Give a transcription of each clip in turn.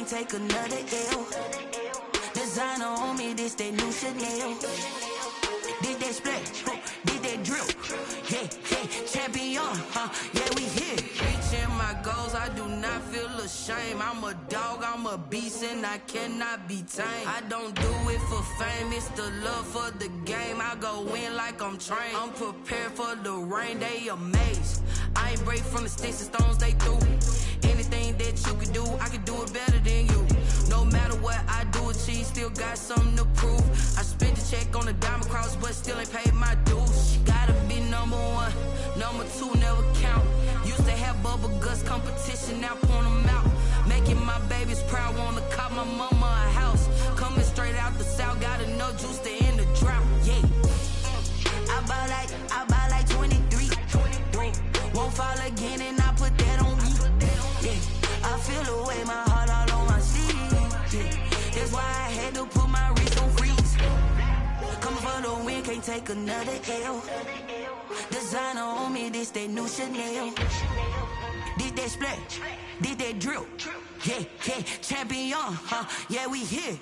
can't take another L. Designer on me, this that new Chanel. Did that splash, did that drill. Yeah, champion, yeah, we here. Reaching my goals, I do not feel ashamed. I'm a dog, I'm a beast, and I cannot be tamed. I don't do it for fame, it's the love for the game. I go in like I'm trained. I'm prepared for the rain, they amazed. I ain't break from the sticks and stones they threw. Anything that you can do, I can do it better than you. No matter what I do, achieve, still got something to prove. I spent a check on the diamond cross, but still ain't paid my dues. Gotta be number one, number two never count. Used to have bubble guts competition, now point them out. Making my babies proud, wanna cop my mama a house. Coming straight out the south, got enough juice to end the drought. Yeah, I buy like 23. Won't fall again, and I put that on me. Yeah, I feel the way, my heart all on my sleeve. Yeah, that's why I had to put my wrist on freeze. Coming for the win, can't take another L. Designer on me, this that new Chanel. Did that splash, did that drill. Yeah, champion, yeah, we here.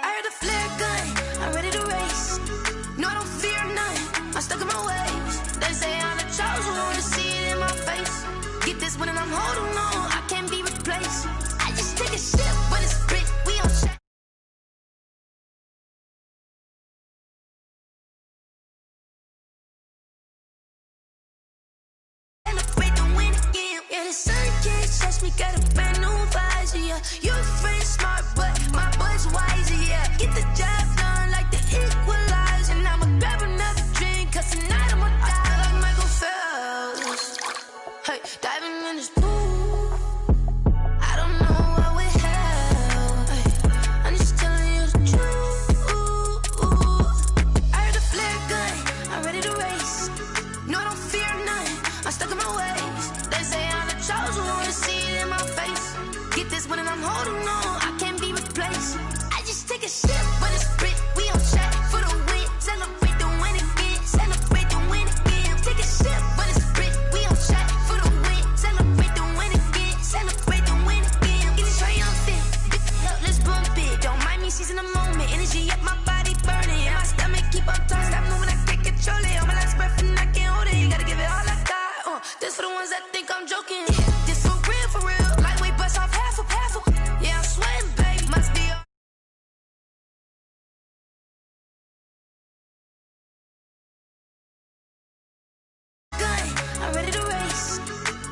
I heard the flare gun, I'm ready to race. No, I don't fear none, I'm stuck in my ways. They say I'm the chosen one, to see it in my face. Get this one and I'm holding on, I can't be replaced. I just take a sip, but it's spit, we on check. Celebrate the win again. Yeah, the sun can't touch me, got a brand new visor, yeah. You're a friend smart, but my boy's wiser, yeah. Get the job done like the equalizer. And I'ma grab another drink, cause tonight I'ma die like Michael Phelps. Hey, diving in this pool, I don't know what we have. Hey, I'm just telling you the truth. I heard the flare gun, I'm ready to race. No, I don't fear none, I'm stuck in my ways. They say I'm the chosen one, to see it in my face. Get this one and I'm holding on, I can't be replaced. I just take a sip, but it's spit, we on track for the win. Celebrate the win again, celebrate the win again. Take a sip, but it's spit, we on track for the win. Celebrate the win again, celebrate the win again. Get it triumphant, let's bump it. Don't mind me seizing the moment, energy up my body burning. And my stomach keep on turning, stop moving, I can't control it. On my last breath and I can't hold it, you gotta give it all I got. This for the ones that think I'm joking. This for real, lightweight bust off half a. Yeah, I'm sweating, baby, must be a gun, I'm ready to race.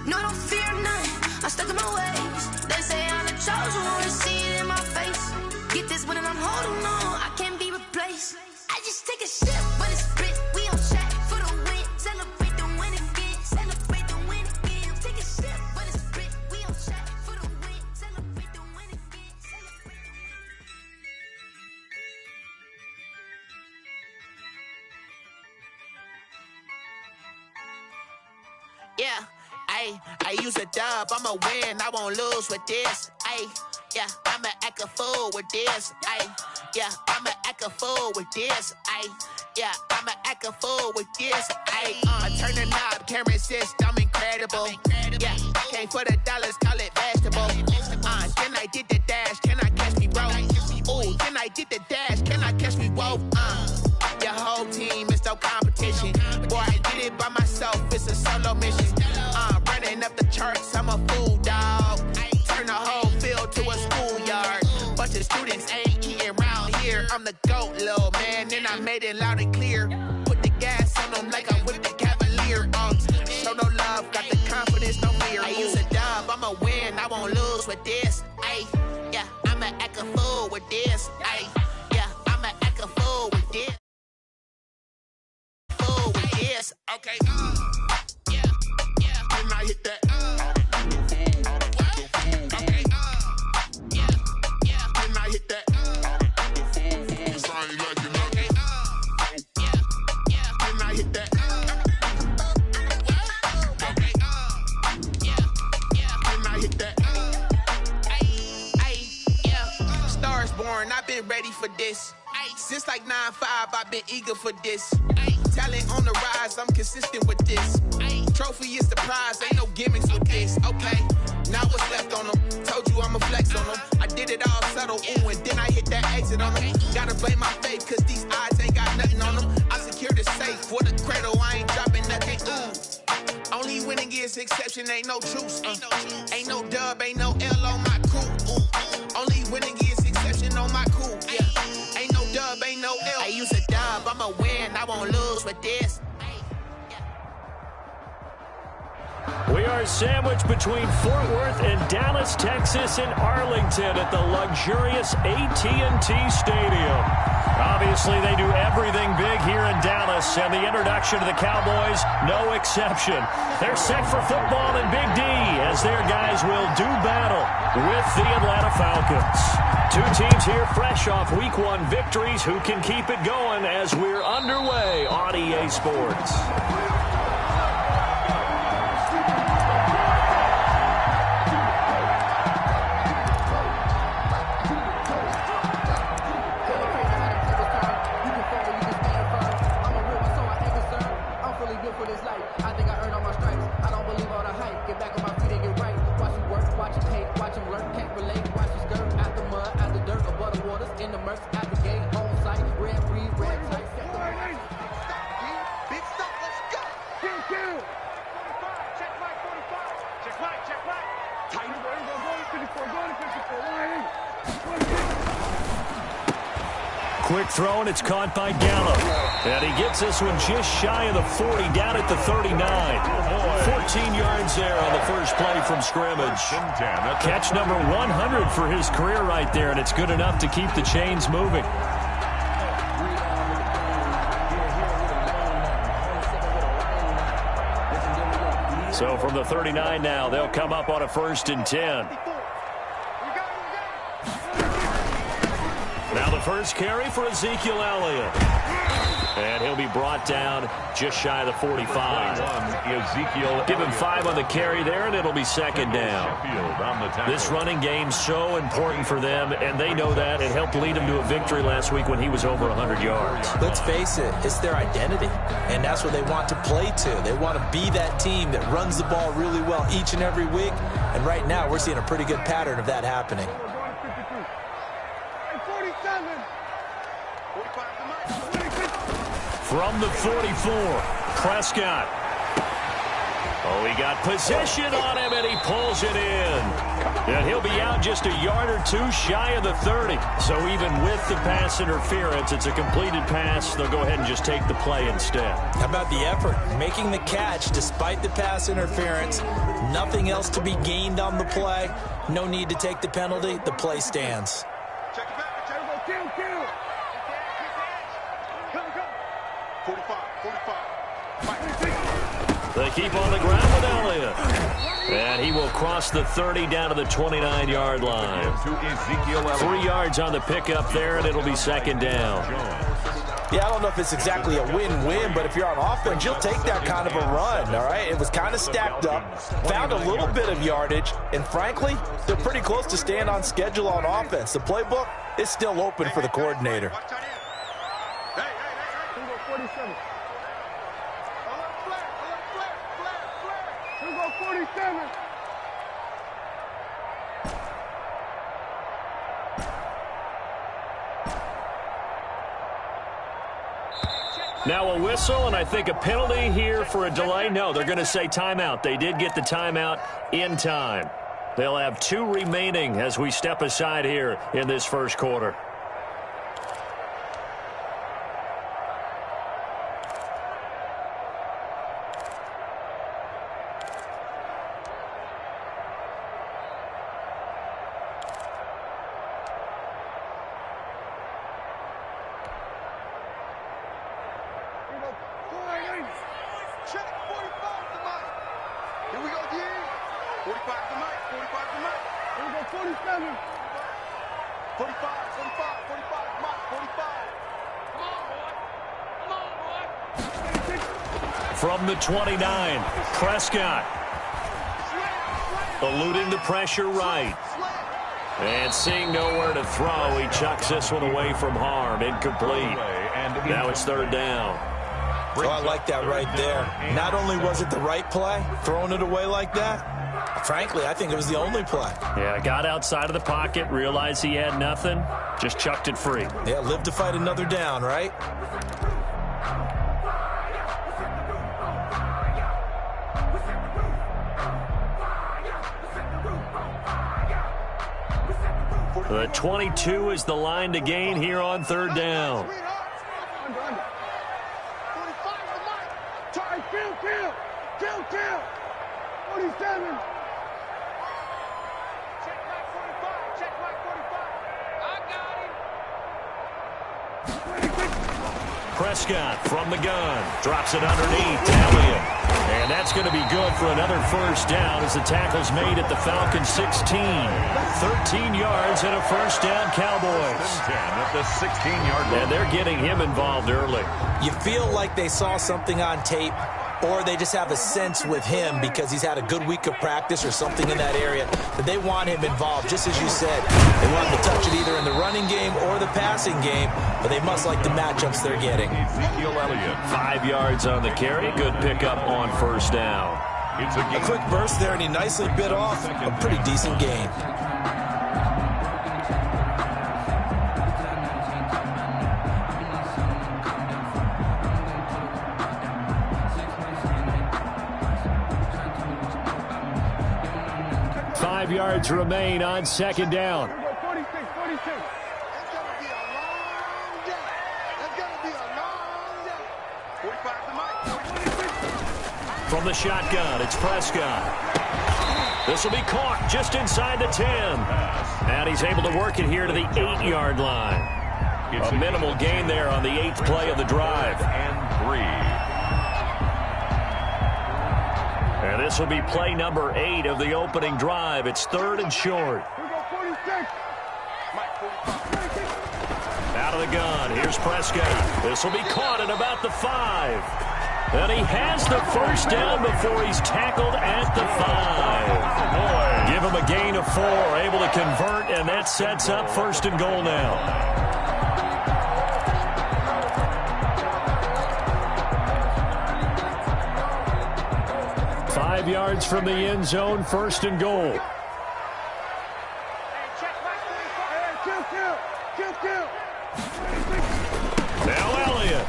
No, I don't fear none, I'm stuck in my ways. They say I'm the chosen one, to see it in my face. Get this one and I'm holding on, I can't be replaced. I just take a sip, but it's spit, we on track for the win. Celebrate the win again, celebrate the win again. Take a sip, but it's spit, we on track for the win. Celebrate the win again, celebrate the win. Yeah, I use a dub, I'ma win, I won't lose with this. Yeah, I'ma act a fool with this. Yeah, I'ma act a fool with this. Yeah, I'ma act a fool with this. I turn the knob, camera assist, I'm incredible. Yeah, came for the dollars, call it vegetable. Then I did the dash, can I catch me, bro? Ooh, then I did the dash, can I catch me, whoa? Your whole team is no competition. Boy, I did it by myself, it's a solo mission. Running up the charts, I'm a fool, dog. Turn the whole field to a schoolyard. Bunch of students ain't eating round here. I'm the GOAT, little man, and I made it loud and clear. Put the gas on them like I'm with the Cavalier. Show no love, got the confidence, no fear. I use a dub, I'ma win, I won't lose with this. Yeah, I'ma act a fool with this. Yeah, I'ma act a fool with this. Fool with this. Okay. Yeah. Can I hit that? Okay. Yeah. hit that. Yeah. Stars born, I've been ready for this. Since like 9-5, I've been eager for this. Talent on the rise, I'm consistent with this. Trophy is the prize, ain't no gimmicks with this. Okay, now what's left on them? Told you I'ma flex on them. I did it all subtle, ooh, and then I hit that exit on them. Gotta blame my faith, cause these odds ain't got nothing on them. I secure the safe for the cradle, I ain't dropping nothing, ooh. Only winning is exception, ain't no truce. Ain't no dub, ain't no L on my crew. Ooh. Only winning is exception on my crew, yeah. Ain't no dub, ain't no L. I use a dub, I'ma win, I won't lose with this. We are sandwiched between Fort Worth and Dallas, Texas, and Arlington at the luxurious AT&T Stadium. Obviously, they do everything big here in Dallas, and the introduction to the Cowboys, no exception. They're set for football in Big D as their guys will do battle with the Atlanta Falcons. Two teams here fresh off Week 1 victories who can keep it going as we're underway on EA Sports. Quick throw, and it's caught by Gallup. And he gets this one just shy of the 40, down at the 39. 14 yards there on the first play from scrimmage. Catch number 100 for his career right there, and it's good enough to keep the chains moving. So from the 39 now, they'll come up on a 1st and 10. Now the first carry for Ezekiel Elliott. And he'll be brought down just shy of the 45. Give him 5 on the carry there, and it'll be 2nd down. This running game's so important for them, and they know that. It helped lead him to a victory last week when he was over 100 yards. Let's face it, it's their identity, and that's what they want to play to. They want to be that team that runs the ball really well each and every week, and right now we're seeing a pretty good pattern of that happening. From the 44, Prescott. Oh, he got possession on him, and he pulls it in. And he'll be out just a yard or two shy of the 30. So even with the pass interference, it's a completed pass. They'll go ahead and just take the play instead. How about the effort? Making the catch despite the pass interference. Nothing else to be gained on the play. No need to take the penalty. The play stands. They keep on the ground with Elliott. And he will cross the 30 down to the 29-yard line. 3 yards on the pickup there, and it'll be 2nd down. Yeah, I don't know if it's exactly a win-win, but if you're on offense, you'll take that kind of a run, all right? It was kind of stacked up, found a little bit of yardage, and frankly, they're pretty close to staying on schedule on offense. The playbook is still open for the coordinator. Now a whistle, and I think a penalty here for a delay. No, they're going to say timeout. They did get the timeout in time. They'll have 2 remaining as we step aside here in this first quarter. From the 29, Prescott. eluding the pressure right. And seeing nowhere to throw, he chucks this one away from harm. Incomplete. Now it's third down. Oh, I like that right there. Not only was it the right play, throwing it away like that, frankly, I think it was the only play. Yeah, got outside of the pocket, realized he had nothing, just chucked it free. Yeah, live to fight another down, right? The 22 is the line to gain here on third down. Kill. 47. Check back 45. Check back 45. I got him. Prescott from the gun. Drops it underneath to Elliott. And that's going to be good for another first down as the tackle's made at the Falcons 16. 13 yards and a first down, Cowboys. 10 at the 16-yard line. And they're getting him involved early. You feel like they saw something on tape, or they just have a sense with him because he's had a good week of practice or something in that area that they want him involved. Just as you said, they want him to touch it either in the running game or the passing game, but they must like the matchups they're getting. Ezekiel Elliott. 5 yards on the carry. Good pickup on first down. It's A quick burst there, and he nicely bit off a pretty decent gain. Yards remain on second down. 46. It's going to be a long day. It's going to be a long day. 45 to Mike. From the shotgun, it's Prescott. This will be caught just inside the 10. And he's able to work it here to the 8-yard line. A minimal gain there on the 8th play of the drive. And 3. And this will be play number 8 of the opening drive. It's third and short. Here we go, 46. Mike, 45. Out of the gun, here's Prescott. This will be caught at about the 5. And he has the first down before he's tackled at the 5. Give him a gain of 4, able to convert, and that sets up first and goal now. 5 yards from the end zone, first and goal. Now Elliott.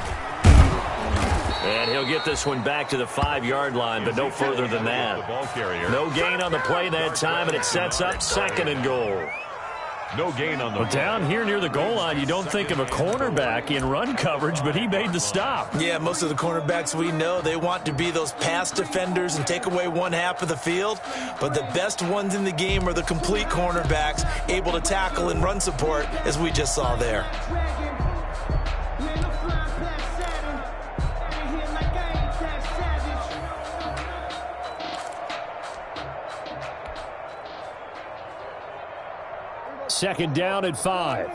And he'll get this one back to the 5-yard line, but no further than that. No gain on the play that time, and it sets up second and goal. No gain on the Well, down here near the goal line, you don't think of a cornerback in run coverage, but he made the stop. Yeah, most of the cornerbacks we know, they want to be those pass defenders and take away one half of the field. But the best ones in the game are the complete cornerbacks, able to tackle and run support, as we just saw there. Second down at 5.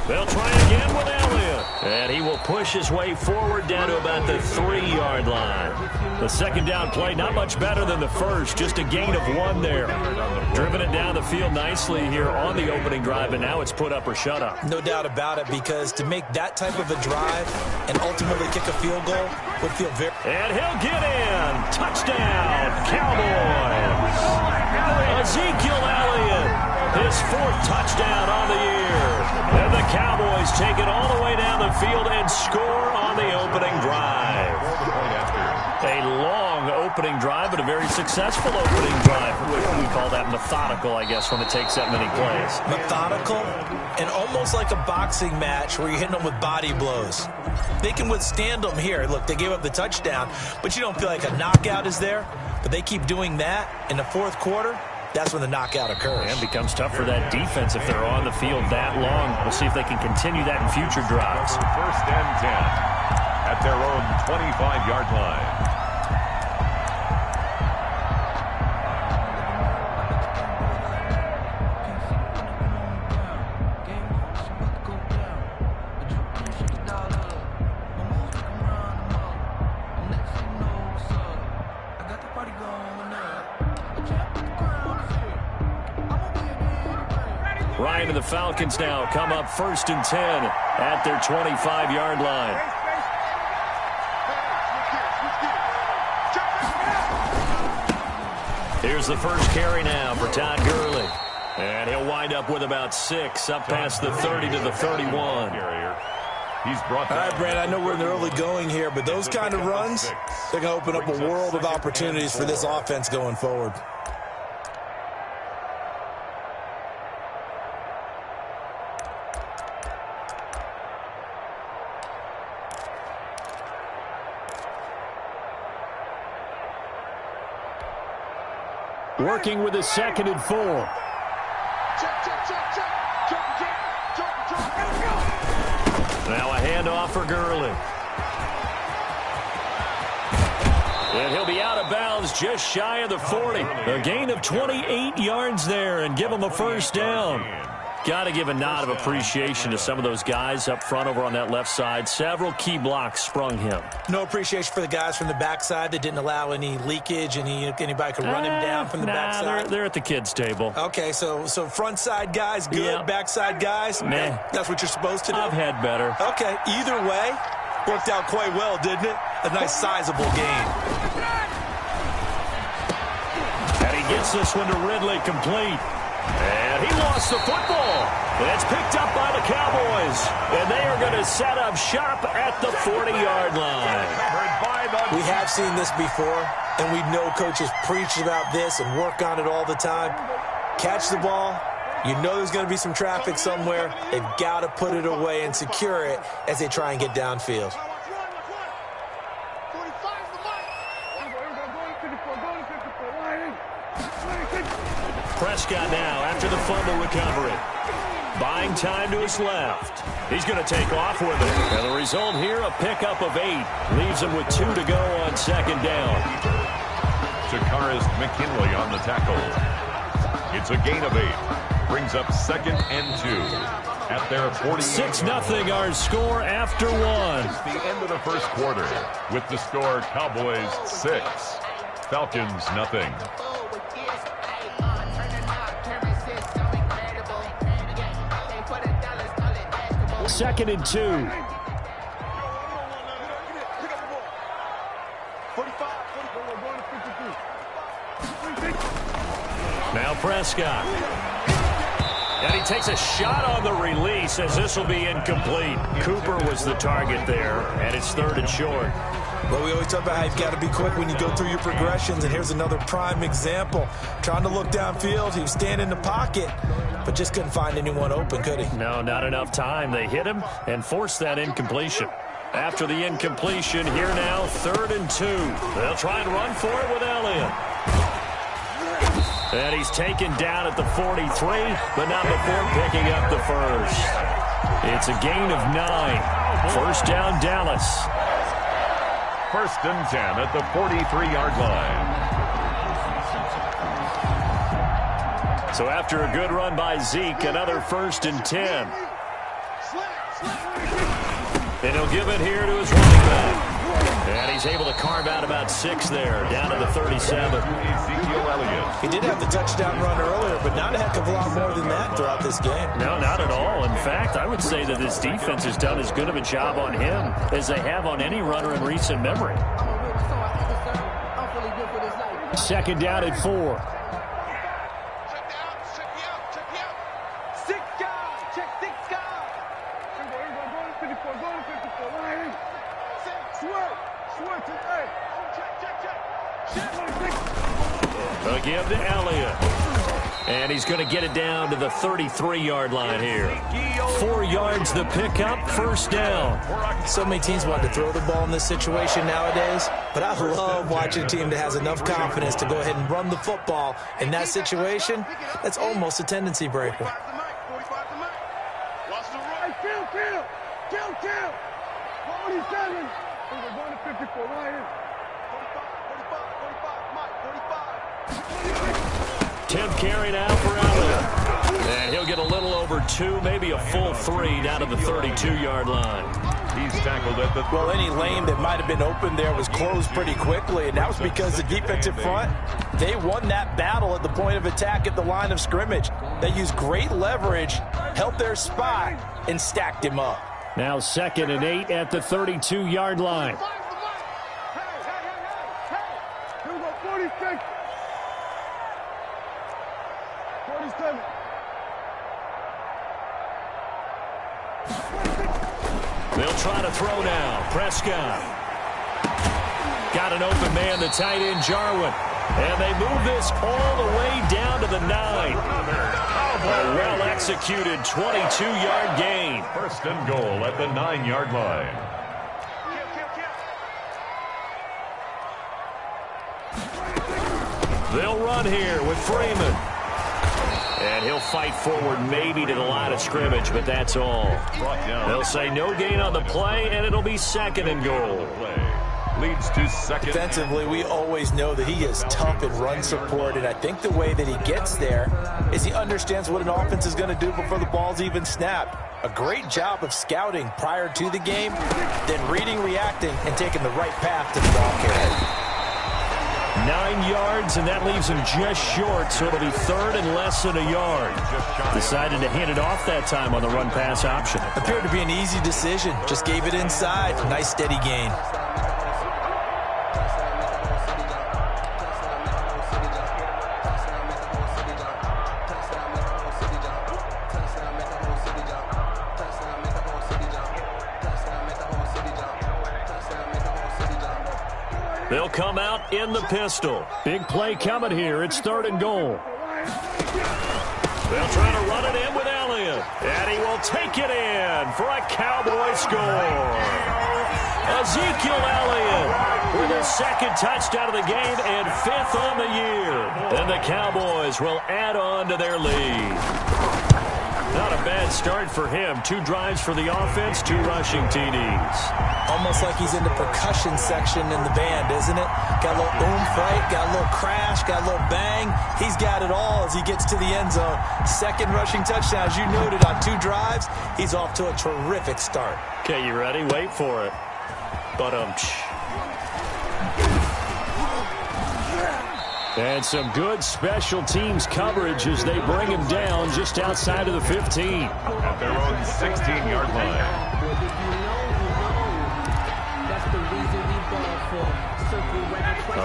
They'll try again with Elliott. And he will push his way forward down to about the 3-yard line. The second down play, not much better than the first, just a gain of 1 there. Driven it down the field nicely here on the opening drive, and now it's put up or shut up. No doubt about it, because to make that type of a drive and ultimately kick a field goal would feel very... And he'll get in. Touchdown, Cowboys. Ezekiel Elliott. His 4th touchdown on the year. And the Cowboys take it all the way down the field and score on the opening drive. A long opening drive, but a very successful opening drive. We call that methodical, I guess, when it takes that many plays. Methodical and almost like a boxing match where you're hitting them with body blows. They can withstand them here. Look, they gave up the touchdown, but you don't feel like a knockout is there. But they keep doing that in the 4th quarter. That's when the knockout occurs. And it becomes tough for that defense if they're on the field that long. We'll see if they can continue that in future drives. First and 10 at their own 25-yard line. Ryan and the Falcons now come up 1st and 10 at their 25-yard line. Here's the first carry now for Todd Gurley. And he'll wind up with about 6, up past the 30 to the 31. He's brought all right, Brad, I know we're in the early going here, but those kind of runs, they're going to open up a world of opportunities for this offense going forward. Working with a 2nd and 4. Now a handoff for Gurley. And he'll be out of bounds just shy of the 40. A gain of 28 yards there and give him a first down. Got to give a nod of appreciation to some of those guys up front over on that left side. Several key blocks sprung him. No appreciation for the guys from the backside that didn't allow any leakage, anybody could run him down from the backside. They're at the kids' table. Okay, so front side guys good, yeah. Backside guys, man, that's what you're supposed to do. I've had better. Okay, either way, worked out quite well, didn't it? A nice sizable gain. And he gets this one to Ridley complete. And he lost the football. And it's picked up by the Cowboys. And they are going to set up shop at the 40-yard line. We have seen this before, and we know coaches preach about this and work on it all the time. Catch the ball. You know there's going to be some traffic somewhere. They've got to put it away and secure it as they try and get downfield. Prescott now after the fumble recovery. Buying time to his left. He's going to take off with it. And the result here, a pickup of 8. Leaves him with 2 to go on 2nd down. Jakaris McKinley on the tackle. It's a gain of 8. Brings up 2nd and 2. At their 40. 6-0 our score after 1. It's the end of the first quarter. With the score, Cowboys 6. Falcons nothing. 2nd and 2. Now Prescott. And he takes a shot on the release as this will be incomplete. Cooper was the target there, and it's 3rd and short. Well, we always talk about how you've got to be quick when you go through your progressions, and here's another prime example. Trying to look downfield, he was standing in the pocket, but just couldn't find anyone open, could he? No, not enough time. They hit him and forced that incompletion. After the incompletion, here now, 3rd and 2. They'll try and run for it with Elliott. And he's taken down at the 43, but not before picking up the first. It's a gain of 9. First down, Dallas. 1st and 10 at the 43-yard line. So after a good run by Zeke, another 1st and 10. And he'll give it here to his running back. And he's able to carve out about 6 there, down to the 37. He did have the touchdown run earlier, but not a heck of a lot more than that throughout this game. No, not at all. In fact, I would say that this defense has done as good of a job on him as they have on any runner in recent memory. 2nd down at 4. They'll give to Elliott. And he's going to get it down to the 33-yard line here. 4 yards the pickup, 1st down. So many teams want to throw the ball in this situation nowadays, but I love watching a team that has enough confidence to go ahead and run the football. In that situation, that's almost a tendency breaker. Kill. 47. 54, Ryan. 10th carry now for Elliott. And he'll get a little over 2, maybe a full 3 down to the 32-yard line. He's tackled at the... Well, any lane that might have been open there was closed pretty quickly, and that was because the defensive front, they won that battle at the point of attack at the line of scrimmage. They used great leverage, held their spot, and stacked him up. Now 2nd and 8 at the 32-yard line. Here we go, 46. 47. They'll try to throw now. Prescott. Got an open man, the tight end, Jarwin. And they move this all the way down to the 9. A well-executed 22-yard gain. 1st and goal at the 9-yard line. They'll run here with Freeman. And he'll fight forward maybe to the line of scrimmage, but that's all. They'll say no gain on the play, and it'll be 2nd and goal. Leads to 2nd. Defensively, we always know that he is tough in run support, and I think the way that he gets there is he understands what an offense is going to do before the ball's even snapped. A great job of scouting prior to the game, then reading, reacting, and taking the right path to the ball carrier. 9 yards, and that leaves him just short, so it'll be 3rd and less than a yard. Decided to hand it off that time on the run-pass option. Appeared to be an easy decision. Just gave it inside. Nice, steady gain. They'll come out in the pistol. Big play coming here. It's 3rd and goal. They'll try to run it in with Elliott. And he will take it in for a Cowboy score. Ezekiel Elliott with his 2nd touchdown of the game and 5th on the year. And the Cowboys will add on to their lead. Not a bad start for him. 2 drives for the offense, 2 rushing TDs. Almost like he's in the percussion section in the band, isn't it? Got a little oomph, right? Got a little crash, got a little bang. He's got it all as he gets to the end zone. 2nd rushing touchdown, as you noted, on 2 drives. He's off to a terrific start. Okay, you ready? Wait for it. And some good special teams coverage as they bring him down just outside of the 15. At their own 16-yard line.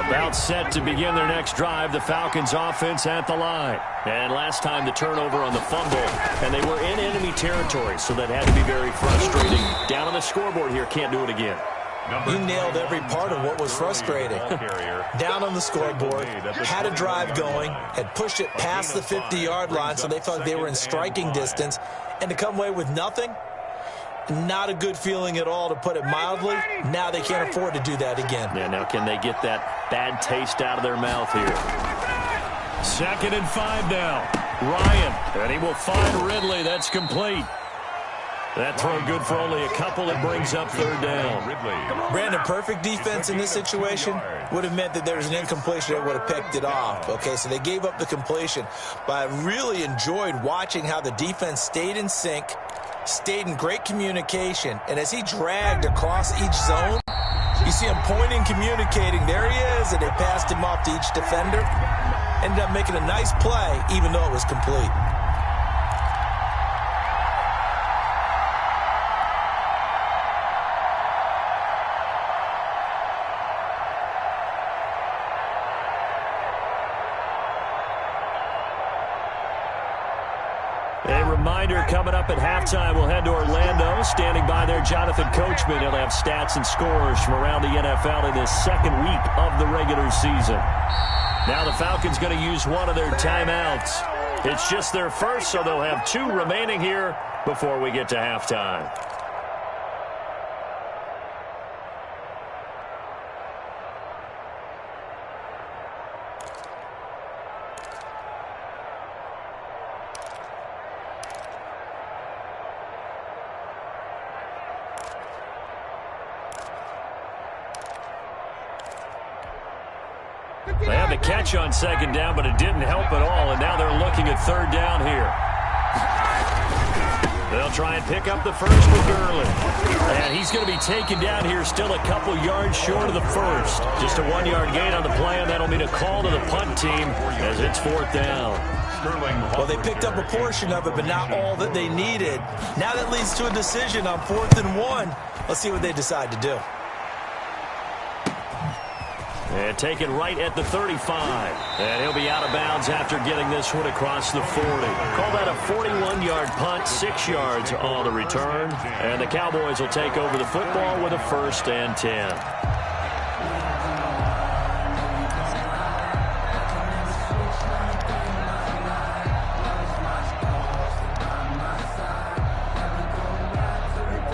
About set to begin their next drive, the Falcons offense at the line. And last time the turnover on the fumble, and they were in enemy territory, so that had to be very frustrating. Down on the scoreboard here, can't do it again. You nailed every part of what was frustrating. Down on the scoreboard, had a drive going, had pushed it past the 50-yard line, so they felt like they were in striking distance, and to come away with nothing, not a good feeling at all, to put it mildly. Now they can't afford to do that again. Yeah, now can they get that bad taste out of their mouth here? 2nd and 5 now. Ryan, and he will find Ridley. That's complete. That throw good for only a couple. It brings up 3rd down. Brandon, perfect defense in this situation would have meant that there's an incompletion that would have picked it off. Okay, so they gave up the completion. But I really enjoyed watching how the defense stayed in sync, stayed in great communication, and as he dragged across each zone, you see him pointing, communicating. There he is, and they passed him off to each defender. Ended up making a nice play, even though it was complete. A reminder, coming up at halftime, we'll head to Orlando. Standing by there, Jonathan Coachman. He'll have stats and scores from around the NFL in this 2nd week of the regular season. Now the Falcons going to use one of their timeouts. It's just their first, so they'll have 2 remaining here before we get to halftime. They had the catch on 2nd down, but it didn't help at all, and now they're looking at 3rd down here. They'll try and pick up the first with Gurley. And he's going to be taken down here still a couple yards short of the first. Just a 1-yard gain on the play, and that'll mean a call to the punt team as it's 4th down. Well, they picked up a portion of it, but not all that they needed. Now that leads to a decision on 4th and 1. Let's see what they decide to do. And taken right at the 35. And he'll be out of bounds after getting this one across the 40. Call that a 41-yard punt, 6 yards on the return. And the Cowboys will take over the football with a 1st and 10.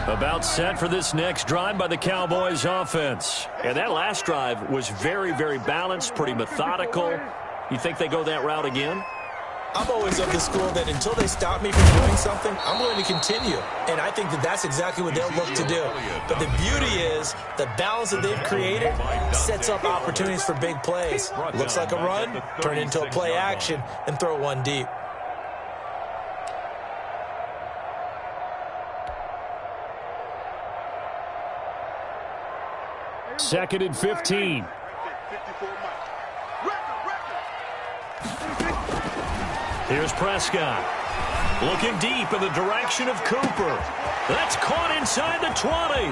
About set for this next drive by the Cowboys offense. And that last drive was very, very balanced, pretty methodical. You think they go that route again? I'm always of the school that until they stop me from doing something, I'm going to continue. And I think that that's exactly what they'll look to do. But the beauty is the balance that they've created sets up opportunities for big plays. Looks like a run, turn into a play action, and throw one deep. Second and 15. Here's Prescott. Looking deep in the direction of Cooper. That's caught inside the 20.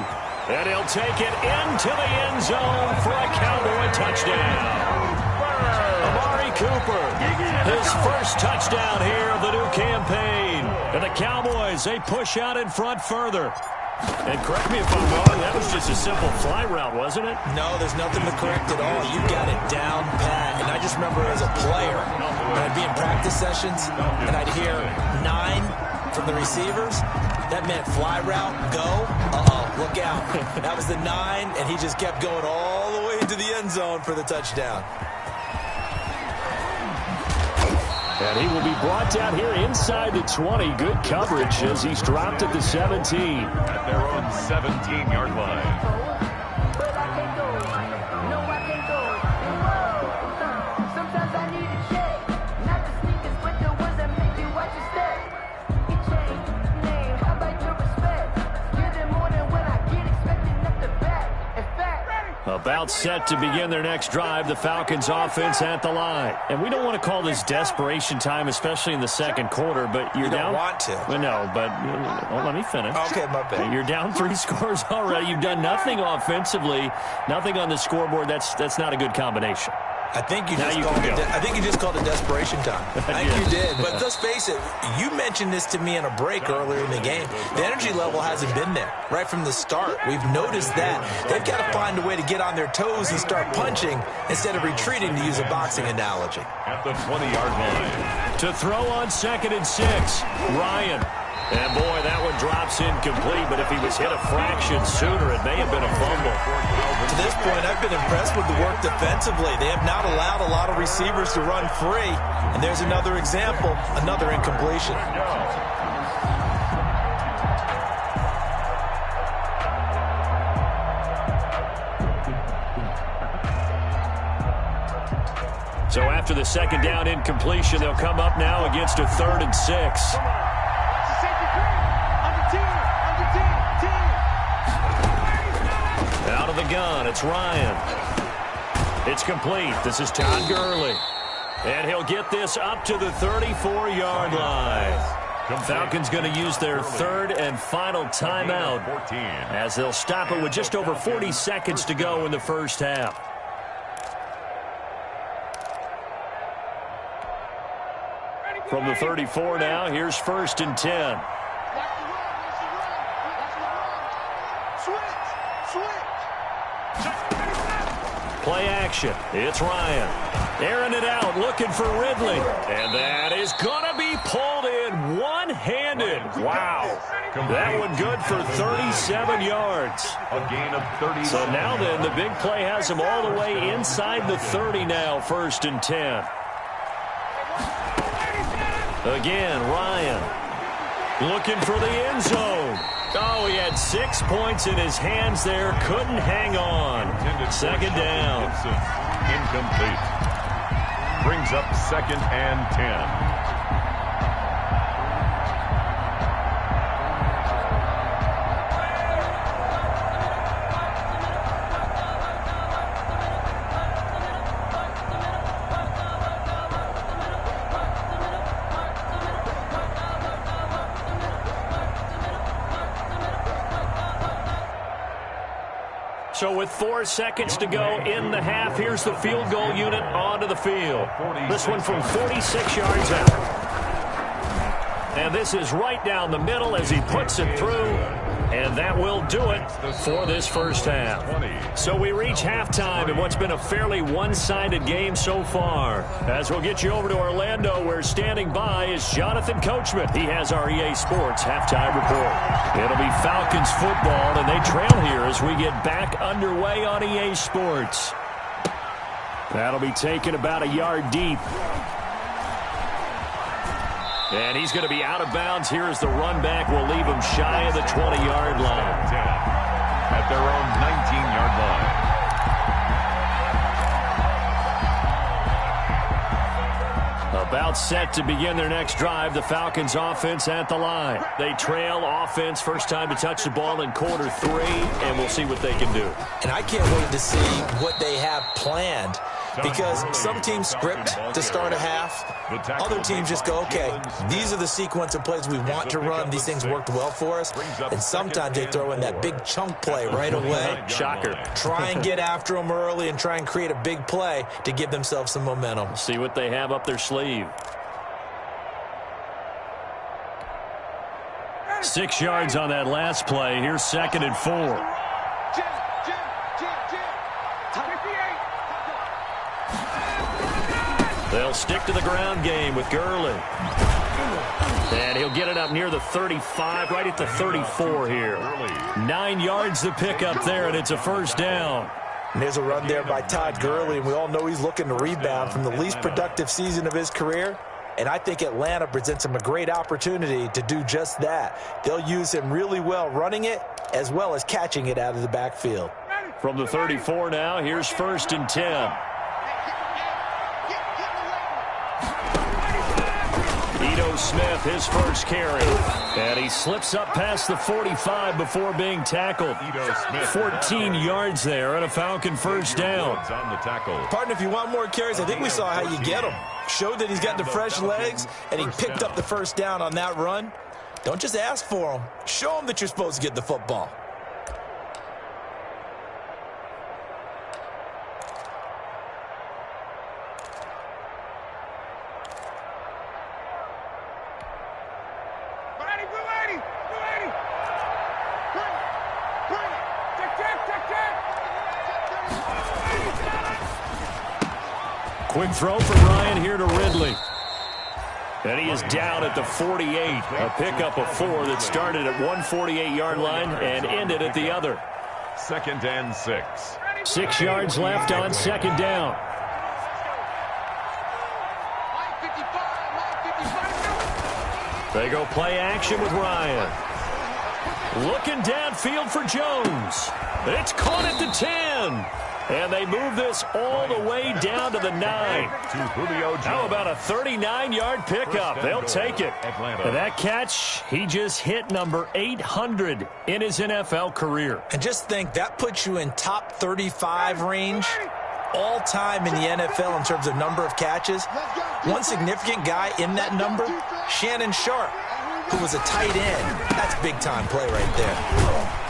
And he'll take it into the end zone for a Cowboy touchdown. Amari Cooper, his first touchdown here of the new campaign. And the Cowboys, they push out in front further. And correct me if I'm wrong, that was just a simple fly route, wasn't it? No, there's nothing to correct at all. You got it down pat. And I just remember as a player, when I'd be in practice sessions, and I'd hear 9 from the receivers, that meant fly route, go, look out. That was the 9, and he just kept going all the way into the end zone for the touchdown. And he will be brought down here inside the 20. Good coverage as he's dropped at the 17. At their own 17-yard line. About set to begin their next drive, the Falcons offense at the line. And we don't want to call this desperation time, especially in the second quarter, but you're down. You don't want to. Well, no, but let me finish. Okay, my bad. You're down 3 scores already. You've done nothing offensively, nothing on the scoreboard. That's not a good combination. I think you just called it desperation time. I think you did. But let's face it, you mentioned this to me in a break earlier in the game. The energy level hasn't been there right from the start. We've noticed that. They've got to find a way to get on their toes and start punching instead of retreating, to use a boxing analogy. At the 20-yard line. To throw on 2nd and 6, Ryan. And, boy, that one drops incomplete, but if he was hit a fraction sooner, it may have been a fumble. To this point, I've been impressed with the work defensively. They have not allowed a lot of receivers to run free. And there's another example, another incompletion. So after the second down incompletion, they'll come up now against a 3rd and 6. Out of the gun, it's Ryan. It's complete. This is Todd Gurley. And he'll get this up to the 34-yard line. Falcons going to use their 3rd and final timeout as they'll stop it with just over 40 seconds to go in the first half. From the 34 now, here's 1st and 10. Play action. It's Ryan. Airing it out, looking for Ridley. And that is going to be pulled in one-handed. Wow. That one good for 37 yards. A gain of 30. So now then, the big play has him all the way inside the 30 now, 1st and 10. Again, Ryan. Looking for the end zone. Oh, he had 6 points in his hands there. Couldn't hang on. 2nd down. Incomplete. Brings up 2nd and 10. So with 4 seconds to go in the half, here's the field goal unit onto the field. This one from 46 yards out. And this is right down the middle as he puts it through. And that will do it for this first half. So we reach halftime in what's been a fairly one-sided game so far. As we'll get you over to Orlando, where standing by is Jonathan Coachman. He has our EA Sports halftime report. It'll be Falcons football, and they trail here as we get back underway on EA Sports. That'll be taken about a yard deep. And he's going to be out of bounds here as the run back will leave him shy of the 20-yard line. At their own 19-yard line. About set to begin their next drive, the Falcons offense at the line. They trail offense, first time to touch the ball in quarter 3, and we'll see what they can do. And I can't wait to see what they have planned, because some teams script to start a half. Other teams just go, okay, these are the sequence of plays we want to run. These things worked well for us. And sometimes they throw in that big chunk play right away. Shocker. Try and get after them early and try and create a big play to give themselves some momentum. See what they have up their sleeve. 6 yards on that last play. Here's 2nd and 4. They'll stick to the ground game with Gurley. And he'll get it up near the 35, right at the 34 here. 9 yards to pick up there, and it's a first down. And there's a run there by Todd Gurley, and we all know he's looking to rebound from the least productive season of his career. And I think Atlanta presents him a great opportunity to do just that. They'll use him really well running it as well as catching it out of the backfield. From the 34 now, here's 1st and 10. Smith, his first carry. And he slips up past the 45 before being tackled. 14 yards there and a Falcon first down. Partner, if you want more carries, I think we saw how you get them. Showed that he's got the fresh legs, and he picked up the first down on that run. Don't just ask for them. Show them that you're supposed to get the football. Quick throw from Ryan here to Ridley. And he is down at the 48. A pickup of 4 that started at 148-yard line and ended at the other. 2nd and 6. 6 yards left on 2nd down. They go play action with Ryan. Looking downfield for Jones. It's caught at the 10. And they move this all the way down to the 9. How about a 39-yard pickup? They'll take it. And that catch, he just hit number 800 in his NFL career. And just think, that puts you in top 35 range all time in the NFL in terms of number of catches. One significant guy in that number, Shannon Sharp, who was a tight end. That's big-time play right there.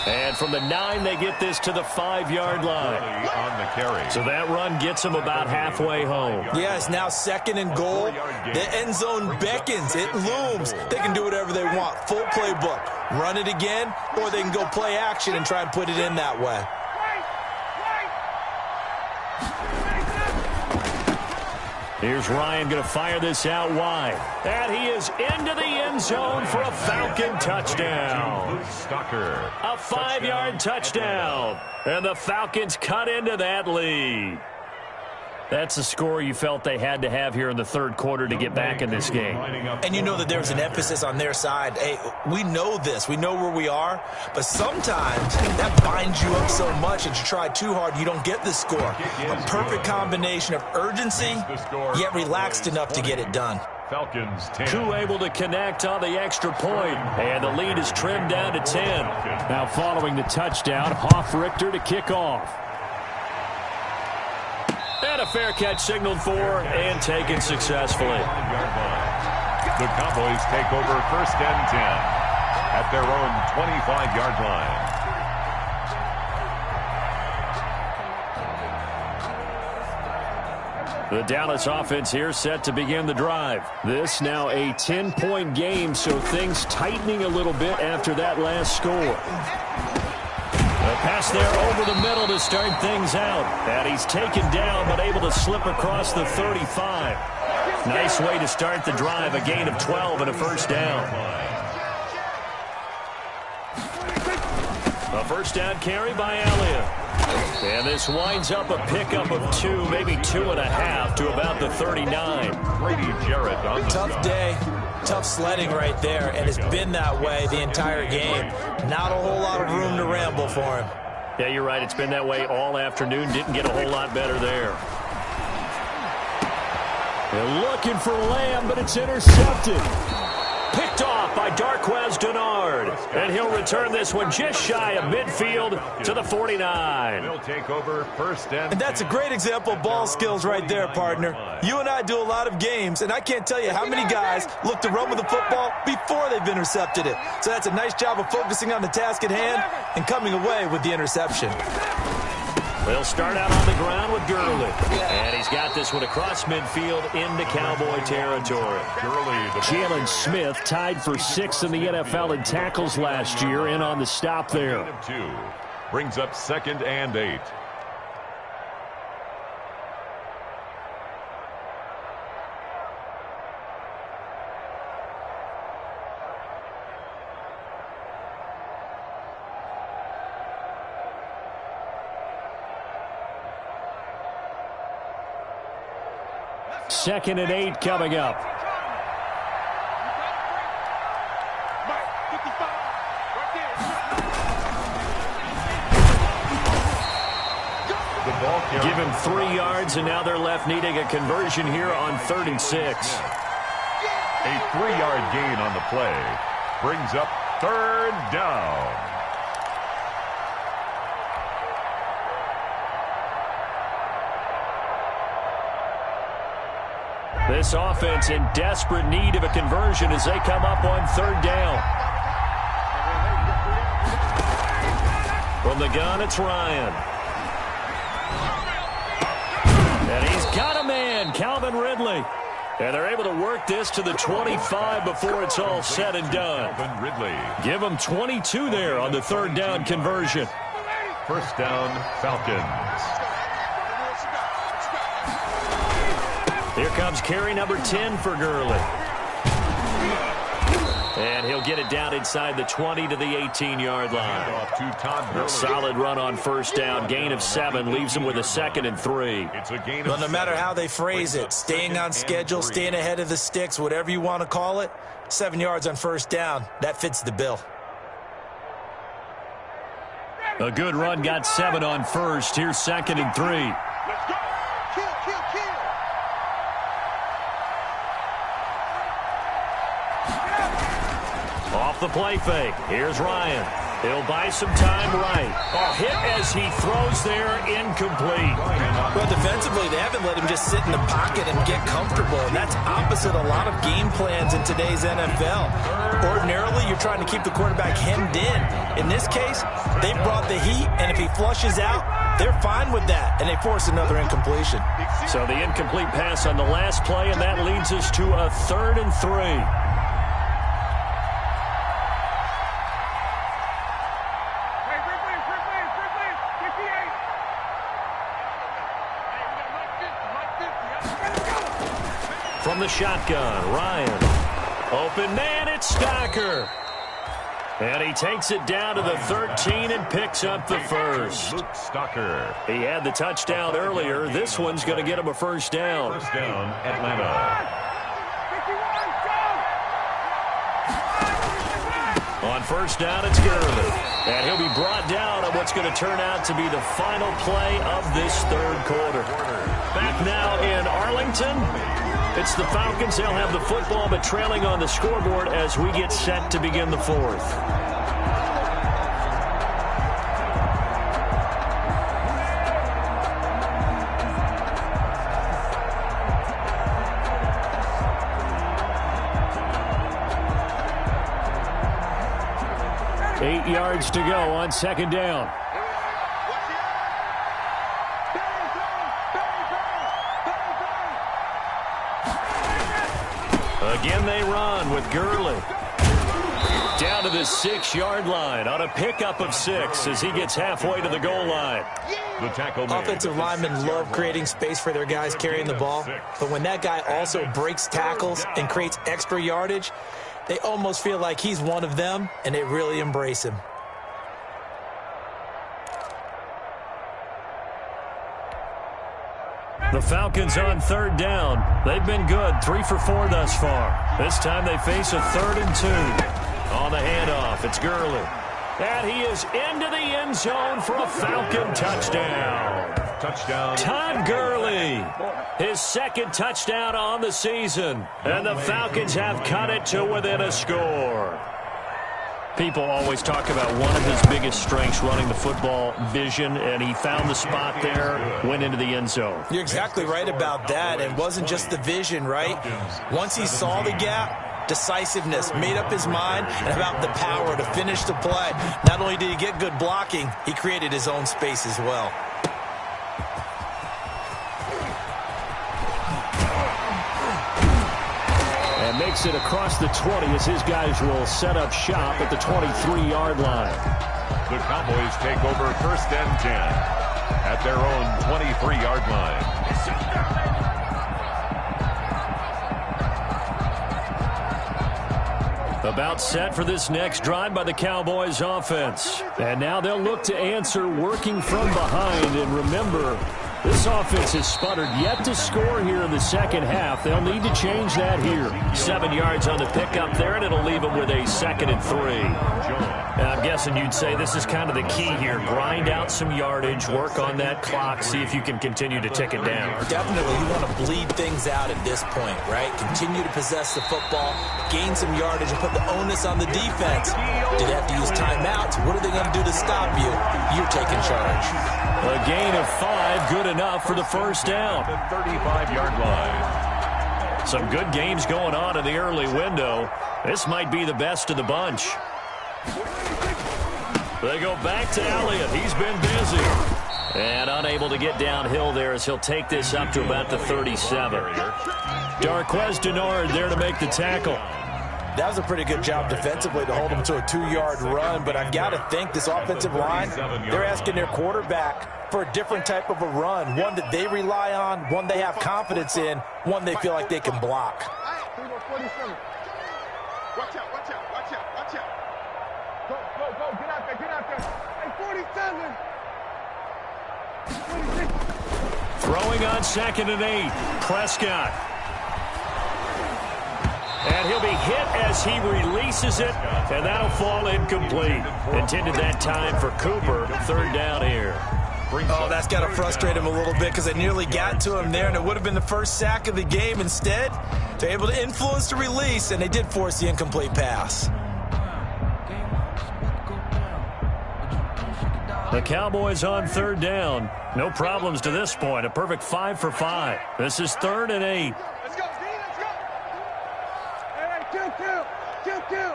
And from the 9, they get this to the 5-yard line. On the carry. So that run gets them about halfway home. Yeah, it's now 2nd and goal. The end zone beckons. It looms. They can do whatever they want. Full playbook. Run it again, or they can go play action and try and put it in that way. Here's Ryan going to fire this out wide. And he is into the end zone for a Falcon touchdown. A 5-yard touchdown. And the Falcons cut into that lead. That's a score you felt they had to have here in the 3rd quarter to get back in this game. And you know that there's an emphasis on their side. Hey, we know this. We know where we are. But sometimes that binds you up so much that you try too hard, you don't get the score. A perfect combination of urgency, yet relaxed enough to get it done. Falcons 10. 2 able to connect on the extra point. And the lead is trimmed down to 10. Now following the touchdown, Hoff-Richter to kick off. And a fair catch signaled for and taken successfully. The Cowboys take over 1st and 10 at their own 25-yard line. The Dallas offense here set to begin the drive. This now a 10-point game, so things tightening a little bit after that last score. A pass there over the middle to start things out. And he's taken down but able to slip across the 35. Nice way to start the drive, a gain of 12 and a first down. A first down carry by Elliott. And this winds up a pickup of 2, maybe 2.5 to about the 39. Brady Jarrett on the tough day, tough sledding right there, and it's been that way the entire game. Not a whole lot of room to ramble for him. Yeah, you're right. It's been that way all afternoon. Didn't get a whole lot better there. They're looking for Lamb, but it's intercepted. Picked off by Darquez Dennard. And he'll return this one just shy of midfield to the 49. He'll take over first And and that's a great example of ball skills right there, partner. You and I do a lot of games, and I can't tell you how many guys look to run with the football before they've intercepted it. So that's a nice job of focusing on the task at hand and coming away with the interception. They'll start out on the ground with Gurley. And he's got this one across midfield into Cowboy territory. Jalen Smith tied for 6th in the NFL in tackles last year, in on the stop there. 2 brings up 2nd and 8. Second and 8 coming up. Give him 3 yards, and now they're left needing a conversion here on 3rd and 6. A 3-yard gain on the play brings up 3rd down. This offense in desperate need of a conversion as they come up on 3rd down. From the gun, it's Ryan. And he's got a man, Calvin Ridley. And they're able to work this to the 25 before it's all said and done. Calvin Ridley. Give them 22 there on the 3rd down conversion. First down, Falcons. Here comes carry number 10 for Gurley. And he'll get it down inside the 20 to the 18-yard line. Off to Todd Gurley. Solid run on first down. Gain of 7 leaves him with a 2nd and 3. It's a gain Well, of no matter 7. how they phrase it, staying on schedule, staying ahead of the sticks, whatever you want to call it, 7 yards on first down, that fits the bill. A good run, got 7 on first. Here's 2nd and 3. Let's go. Kill. Off the play fake. Here's Ryan. He'll buy some time right. Hit as he throws there, incomplete. Well, defensively, they haven't let him just sit in the pocket and get comfortable, and that's opposite a lot of game plans in today's NFL. Ordinarily, you're trying to keep the quarterback hemmed in. In this case, they brought the heat, and if he flushes out, they're fine with that, and they force another incompletion. So the incomplete pass on the last play, and that leads us to a 3rd and 3. From the shotgun, Ryan. Open man, it's Stacker. And he takes it down to the 13 and picks up the first. Luke Stocker. He had the touchdown earlier. This one's going to get him a first down. First down, Atlanta. On first down, it's Gurley. And he'll be brought down on what's going to turn out to be the final play of this 3rd quarter. Back now in Arlington. It's the Falcons. They'll have the football, but trailing on the scoreboard as we get set to begin the 4th. Eight yards to go on 2nd down. Again they run with Gurley. Down to the 6-yard line on a pickup of 6 as he gets halfway to the goal line. The tackle Offensive linemen love creating space for their guys carrying the ball, but when that guy also breaks tackles and creates extra yardage, they almost feel like he's one of them, and they really embrace him. The Falcons on 3rd down. They've been good, 3 for 4 thus far. This time they face a 3rd and 2. On the handoff, it's Gurley. And he is into the end zone for a Falcon touchdown. Touchdown. Todd Gurley, his 2nd touchdown on the season. And the Falcons have cut it to within a score. People always talk about one of his biggest strengths, running the football, vision, and he found the spot there, went into the end zone. You're exactly right about that. It wasn't just the vision, right? Once he saw the gap, decisiveness, made up his mind, and about the power to finish the play. Not only did he get good blocking, he created his own space as well. And makes it across the 20 as his guys will set up shop at the 23-yard line. The Cowboys take over 1st and 10 at their own 23-yard line. About set for this next drive by the Cowboys offense. And now they'll look to answer working from behind. And remember, this offense has sputtered yet to score here in the second half. They'll need to change that here. 7 yards on the pickup there, and it'll leave them with a 2nd and 3. I'm guessing you'd say this is kind of the key here. Grind out some yardage, work on that clock, see if you can continue to tick it down. Definitely, you want to bleed things out at this point, right? Continue to possess the football, gain some yardage, and put the onus on the defense. Do they have to use timeouts? What are they going to do to stop you? You're taking charge. A gain of 5, good enough for the 1st down. 35-yard line. Some good games going on in the early window. This might be the best of the bunch. They go back to Elliott. He's been busy. And unable to get downhill there as he'll take this up to about the 37. Darquez Denard there to make the tackle. That was a pretty good job defensively to hold him to a 2-yard run, but I've got to think this offensive line, they're asking their quarterback for a different type of a run, one that they rely on, one they have confidence in, one they feel like they can block. Watch out, watch out, watch out, watch out. Go, get out there, get out there. Hey, 47. 26. Throwing on 2nd and 8, Prescott. And he'll be hit as he releases it, and that'll fall incomplete. Intended that time for Cooper. 3rd down here. Oh, that's got to frustrate him a little bit because they nearly got to him there, and it would have been the first sack of the game. Instead, they're able to influence the release, and they did force the incomplete pass. The Cowboys on 3rd down. No problems to this point. A perfect 5 for 5. This is 3rd and 8. Let's go, D, let's go. Hey, kill.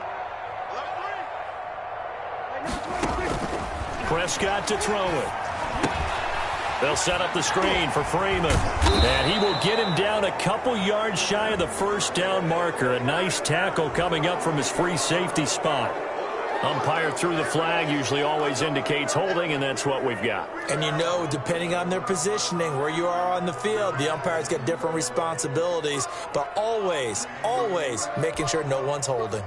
Prescott to throw it. They'll set up the screen for Freeman. And he will get him down a couple yards shy of the 1st down marker. A nice tackle coming up from his free safety spot. Umpire threw the flag, usually always indicates holding, and that's what we've got. And you know, depending on their positioning, where you are on the field, the umpires get different responsibilities, but always making sure no one's holding.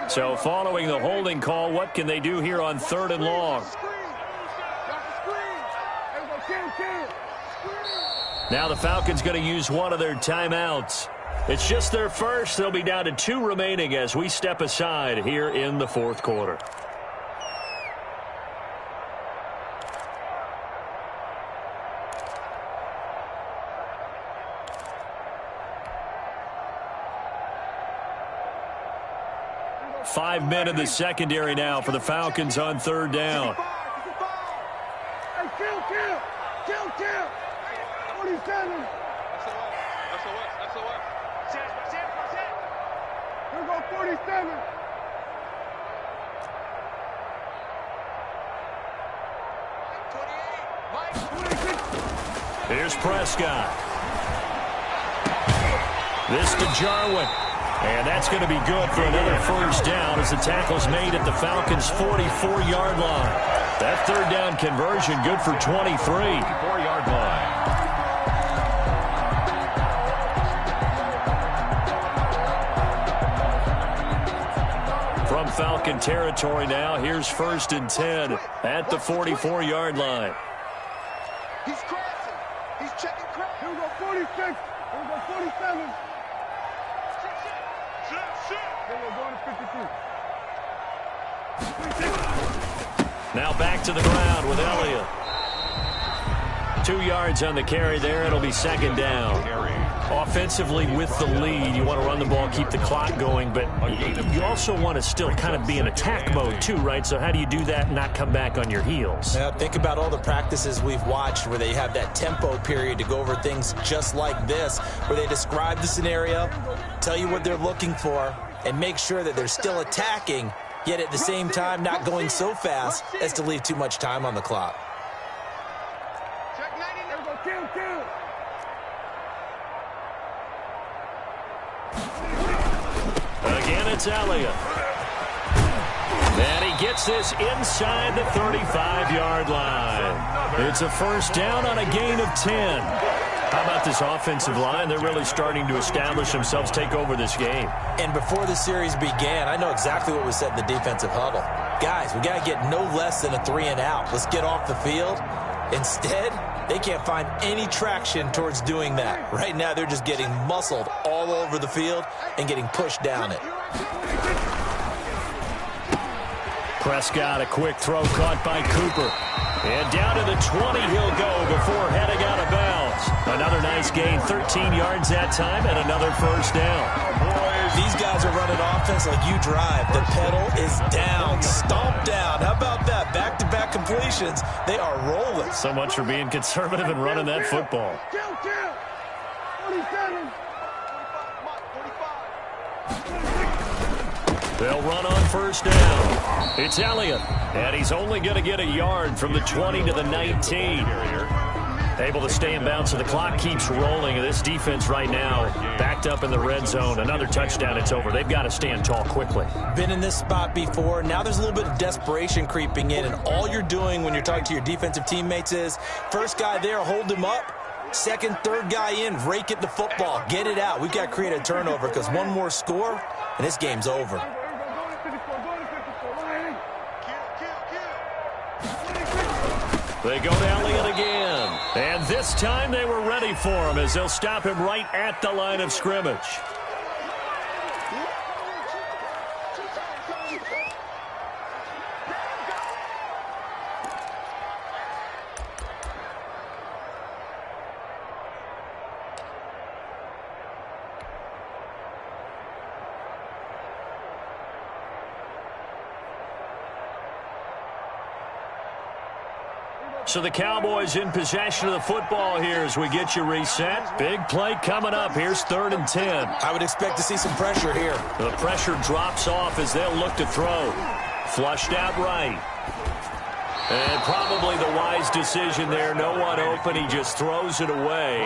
So following the holding call, what can they do here on 3rd and long? Now the Falcons going to use one of their timeouts. It's just their first. They'll be down to 2 remaining as we step aside here in the 4th quarter. Five men in the secondary now for the Falcons on 3rd down. Hey, kill. 47. Here go 47. Here's Prescott. This to Jarwin. And that's going to be good for another first down as the tackle's made at the Falcons' 44-yard line. That third down conversion good for 23. 44-yard line. From Falcon territory now, here's 1st and 10 at the 44-yard line. He's crashing. He's checking crash. Here we go, 46. Here we go, 47. Here we go, going to 52. Now back to the ground with Elliott. 2 yards on the carry there. It'll be 2nd down. Offensively with the lead, you want to run the ball, keep the clock going, but you also want to still kind of be in attack mode too, right? So how do you do that and not come back on your heels? Yeah, think about all the practices we've watched where they have that tempo period to go over things just like this, where they describe the scenario, tell you what they're looking for, and make sure that they're still attacking, yet at the same time not going so fast as to leave too much time on the clock. Check 90. There we go, kill. Again, it's Elliott. And he gets this inside the 35-yard line. It's a first down on a gain of 10. How about this offensive line? They're really starting to establish themselves, take over this game. And before the series began, I know exactly what was said in the defensive huddle. Guys, we got to get no less than a 3-and-out. Let's get off the field. Instead, they can't find any traction towards doing that. Right now, they're just getting muscled all over the field and getting pushed down it. Prescott, a quick throw caught by Cooper. And down to the 20 he'll go before heading out of bounds. Another nice gain, 13 yards that time, and another first down. These guys are running offense like you drive. The pedal is down, stomped down. How about that? Back-to-back completions. They are rolling. So much for being conservative and running that football. Kill. 47. They'll run on first down. It's Elliott, and he's only going to get a yard from the 20 to the 19. Able to stay in bounds, so the clock keeps rolling. And this defense right now backed up in the red zone. Another touchdown, it's over. They've got to stand tall quickly. Been in this spot before. Now there's a little bit of desperation creeping in, and all you're doing when you're talking to your defensive teammates is first guy there, hold him up. Second, third guy in, rake it the football. Get it out. We've got to create a turnover because one more score, and this game's over. They go to Elliott again. And this time they were ready for him as they'll stop him right at the line of scrimmage. So the Cowboys in possession of the football here as we get you reset. Big play coming up. Here's 3rd and 10. I would expect to see some pressure here. The pressure drops off as they'll look to throw. Flushed out right. And probably the wise decision there. No one open. He just throws it away.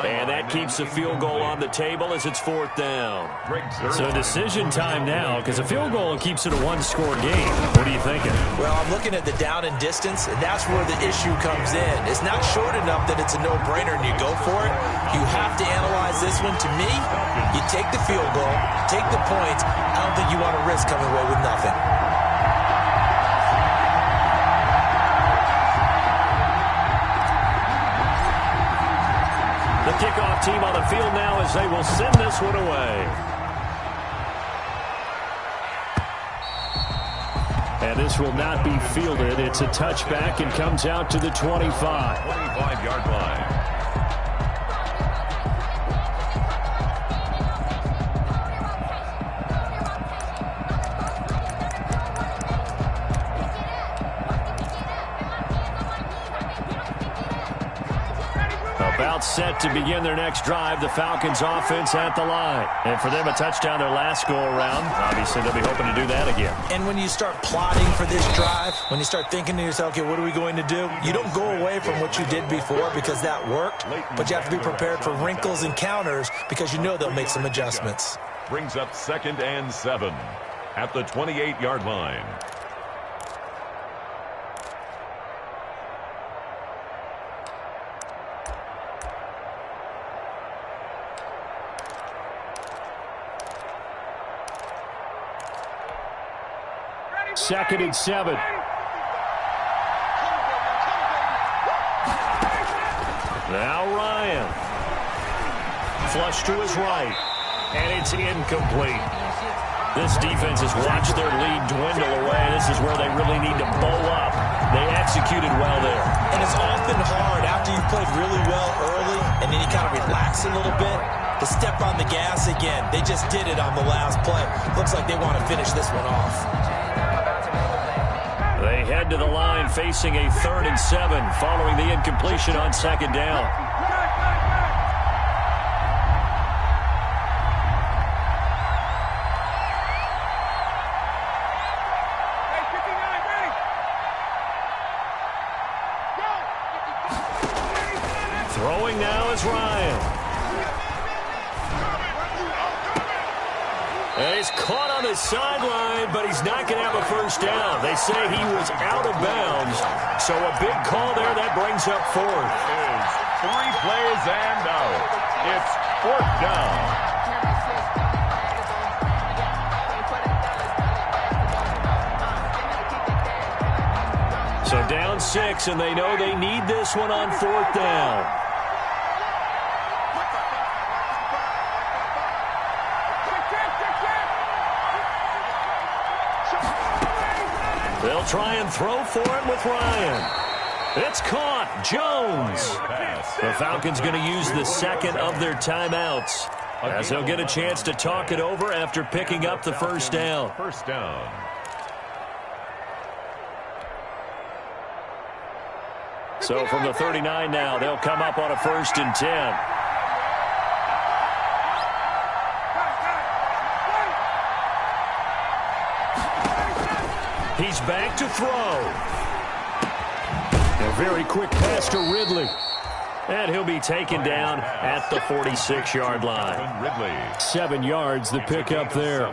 And that keeps the field goal on the table as it's 4th down. So decision time now because a field goal keeps it a one-score game. What are you thinking? Well, I'm looking at the down and distance, and that's where the issue comes in. It's not short enough that it's a no-brainer and you go for it. You have to analyze this one. To me, you take the field goal, take the points. I don't think you want to risk coming away with nothing. The kickoff team on the field now as they will send this one away. And this will not be fielded. It's a touchback and comes out to the 25. 25-yard line. About set to begin their next drive, the Falcons offense at the line. And for them, a touchdown their last go-around. Obviously, they'll be hoping to do that again. And when you start plotting for this drive, when you start thinking to yourself, okay, what are we going to do? You don't go away from what you did before because that worked, but you have to be prepared for wrinkles and counters because you know they'll make some adjustments. Brings up 2nd and 7 at the 28-yard line. Second and 7. Now Ryan. Flush to his right. And it's incomplete. This defense has watched their lead dwindle away. This is where they really need to bow up. They executed well there. And it's often hard after you've played really well early and then you kind of relax a little bit to step on the gas again. They just did it on the last play. Looks like they want to finish this one off. They head to the line facing a 3rd and 7 following the incompletion on 2nd down. Throwing now is Ryan. And he's caught on the sideline, but he's not going to have a first down. They say he was out of bounds, so a big call there that brings up 4th. Is 3 plays and out. It's 4th down. So down 6, and they know they need this one on 4th down. They'll try and throw for it with Ryan. It's caught. Jones. The Falcons going to use the 2nd of their timeouts as they'll get a chance to talk it over after picking up the first down. First down. So from the 39 now, they'll come up on a 1st and 10. He's back to throw. A very quick pass to Ridley. And he'll be taken down at the 46-yard line. Ridley. 7 yards, the pickup there.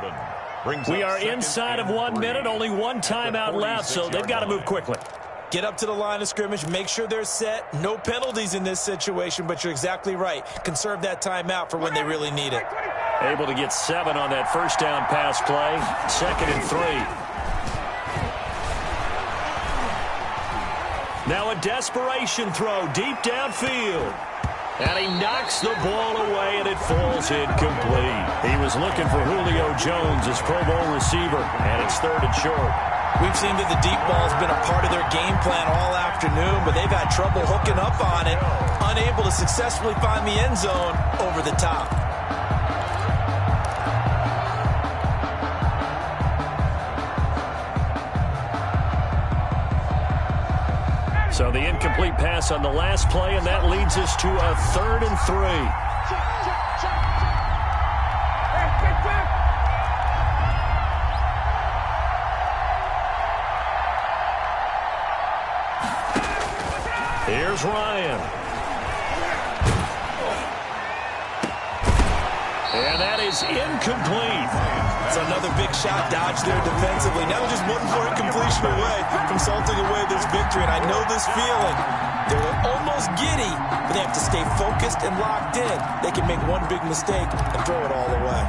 We are inside of 1 minute, only one timeout left, so they've got to move quickly. Get up to the line of scrimmage, make sure they're set. No penalties in this situation, but you're exactly right. Conserve that timeout for when they really need it. Able to get 7 on that first down pass play. 2nd and 3. Now a desperation throw deep downfield. And he knocks the ball away, and it falls incomplete. He was looking for Julio Jones, his Pro Bowl receiver, and it's 3rd and short. We've seen that the deep ball's been a part of their game plan all afternoon, but they've had trouble hooking up on it, unable to successfully find the end zone over the top. So the incomplete pass on the last play, and that leads us to a 3rd and 3. Here's Ryan. And that is incomplete. It's another big shot dodge there defensively. Now just one more completion away from salting away this victory. And I know this feeling. They're almost giddy, but they have to stay focused and locked in. They can make one big mistake and throw it all away.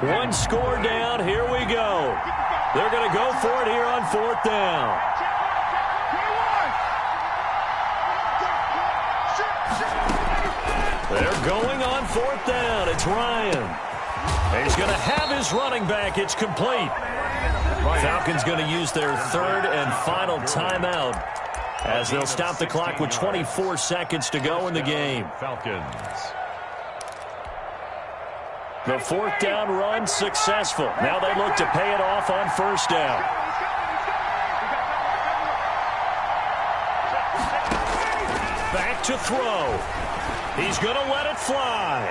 One score down. Here we go. They're going to go for it here on 4th down. They're going on 4th down. It's Ryan. He's going to have his running back. It's complete. Falcons going to use their 3rd and final timeout as they'll stop the clock with 24 seconds to go in the game. Falcons. The 4th down run successful. Now they look to pay it off on 1st down. Back to throw. He's going to let it fly.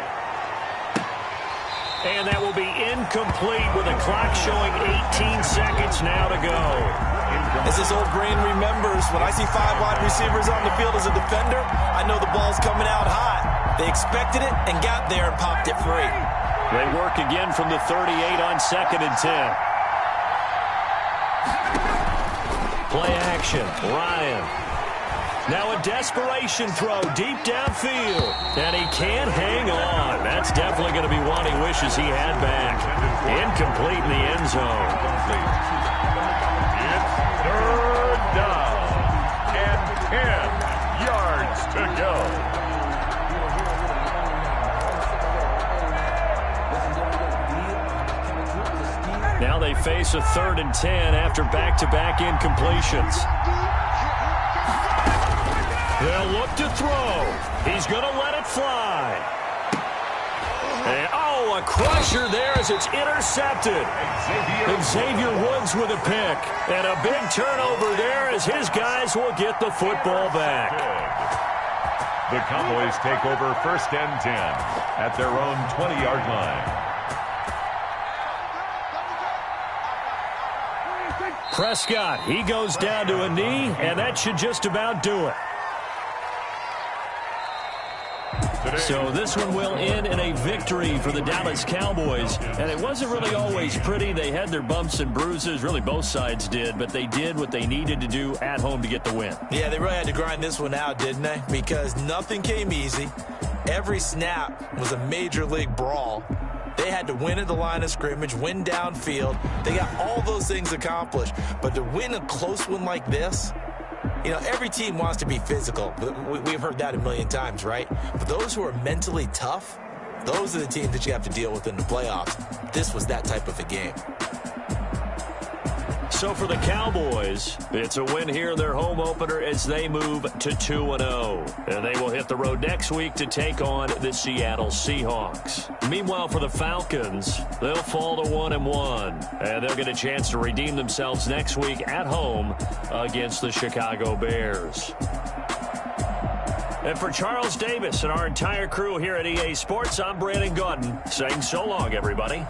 And that will be incomplete with a clock showing 18 seconds now to go. As this old brain remembers, when I see 5 wide receivers on the field as a defender, I know the ball's coming out hot. They expected it and got there and popped it free. They work again from the 38 on 2nd and 10. Play action. Ryan. Now a desperation throw deep downfield. And he can't hang on. That's definitely going to be one he wishes he had back. Incomplete in the end zone. It's 3rd down and 10 yards to go. Now they face a 3rd and 10 after back-to-back incompletions. They'll look to throw. He's going to let it fly. And, a crusher there as it's intercepted. Xavier Woods with a pick. And a big turnover there as his guys will get the football back. The Cowboys take over 1st and 10 at their own 20-yard line. Prescott, he goes down to a knee, and that should just about do it. So this one will end in a victory for the Dallas Cowboys. And it wasn't really always pretty. They had their bumps and bruises. Really, both sides did. But they did what they needed to do at home to get the win. Yeah, they really had to grind this one out, didn't they? Because nothing came easy. Every snap was a major league brawl. They had to win at the line of scrimmage, win downfield. They got all those things accomplished. But to win a close one like this, you know, every team wants to be physical. We've heard that a million times, right? But those who are mentally tough, those are the teams that you have to deal with in the playoffs. This was that type of a game. So for the Cowboys, it's a win here in their home opener as they move to 2-0. And they will hit the road next week to take on the Seattle Seahawks. Meanwhile, for the Falcons, they'll fall to 1-1. And they'll get a chance to redeem themselves next week at home against the Chicago Bears. And for Charles Davis and our entire crew here at EA Sports, I'm Brandon Gaudin saying so long, everybody.